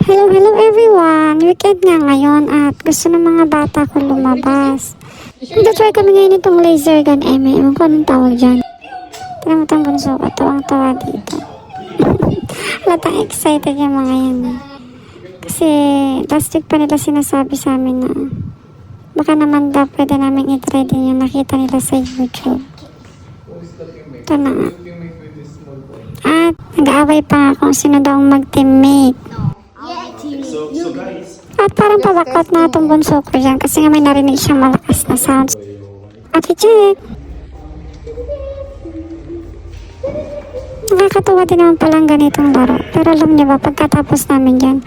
Hello everyone! Weekend nga ngayon at gusto ng mga bata ko lumabas. Nag-try kami ngayon itong laser gun, ewan ko anong tawag dyan. Tignan mo itong bunso ko, tuwang-tuwa dito. Halatang excited yung mga yan. Kasi last week pa nila sinasabi sa amin na baka naman daw pwede namin i-try din yung nakita nila sa YouTube. Ito na nga. At nag-aaway pa nga kung sino daw mag-teammate. At parang pabakot na itong bunso ko dyan kasi nga may narinig siyang malakas na sounds. At i-check. Nakakatuwa din naman palang ganitong laro. Pero alam niyo ba, pagkatapos namin dyan,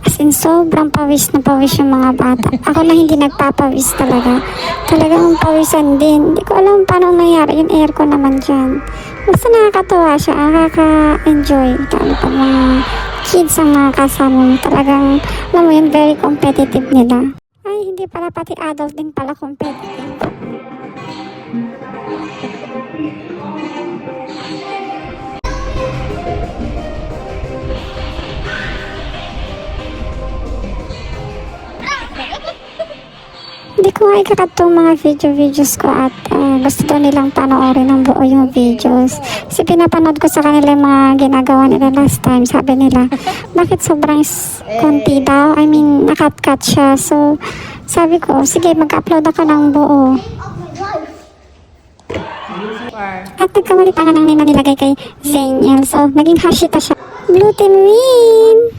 as in sobrang pawis na pawis yung mga bata. Ako na hindi nagpapawis talaga. Talagang pawisan din. Hindi ko alam paano nangyari yung aircon naman dyan. Basta nakakatuwa siya, nakaka-enjoy. Lalo pag mga kids ang mga kasama mo, talagang, alam mo yun, very competitive nila. Ay, hindi pala, pati adult din pala competitive. Hindi ko nga ikakatong mga videos ko at gusto daw nilang panoorin ng buo yung videos. Kasi pinapanood ko sa kanila yung mga ginagawa nila last time. Sabi nila, bakit sobrang konti daw? I mean, nakat-cut siya. So, sabi ko, sige, mag-upload ako ng buo. At nagkamali pa nga nang nilagay kay Zaniel. So, naging hashita siya. Blue team win!